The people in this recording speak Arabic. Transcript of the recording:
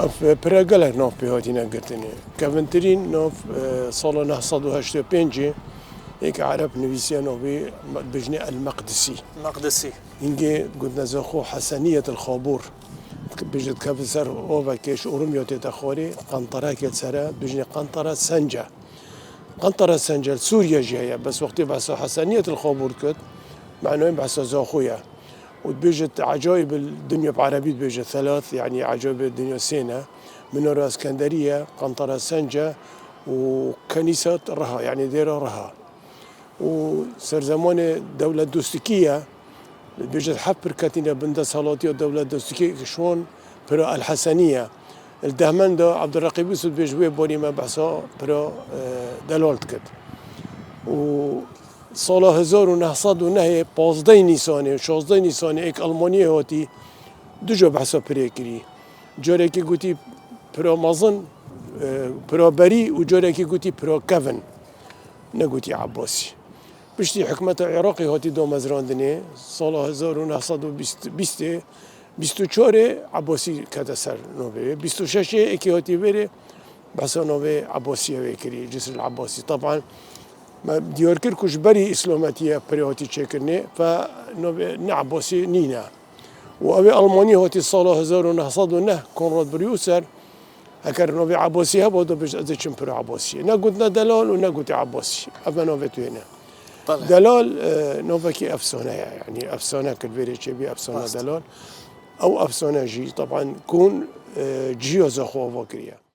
في براغل نوف بهاتينا قرتني كافنترين نوف صالة نهصد وهشتو بينجي هيك عرب نفيسيانو بجني المقدسي إنجي قلنا زخو حسنية الخابور بجد كافسر أوفا كيش أورميو تتخوري قنطرة كتسرى بجني قنطرة سنجة قنطرة سنجة سوريا جاية بس وقت بحثوا حسنية الخابور كت معناه بحثوا زخويا وبيجت عجائب الدنيا بعربية بيجت ثلاث يعني عجائب الدنيا سينا منورة اسكندرية قنطرة سنجة وكنيسة رها يعني ديرة رها وصار زمان الدولة الدوستيكية بيجت حفر كاتينا بنت صلاتي والدولة الدوستيكية شلون برا الحسنية الدهمن ده عبد الرقيب يوسف بيجوي بوني ما بحثوا برا دلالت كت سال 1909 15 نیسانه 16 نیسانه ایک آلمانی هاتی دو جا بحثا پره کری جاره که گویی پرا مازن پرا بری و جاره که گویی پرا کفن نگویی عباسی بشتی حکمت عراقی هاتی دو مزراندنه سال 1920 24 عباسی کده سر نوبه 26 اکی هاتی بره بحثا نوبه عباسیه وکری جسر العباسي طبعا ما ديار كركوش بري إسلاماتية بريهاتي تشكرني فنعباسي نينا وأبي ألمانيا هاتي الصالة 1909 كونراد بريوسر هكر نوبي عباسي هبا دو بيش أزيشن بري عباسي نقولنا دلال ونقول عباسي أبا نوبتو هنا دلال نوبكي أفسانة يعني أفسانة كالفيري تشبي أفسانة دلال أو أفسانة جي طبعا كون جيو زخوا فاكريا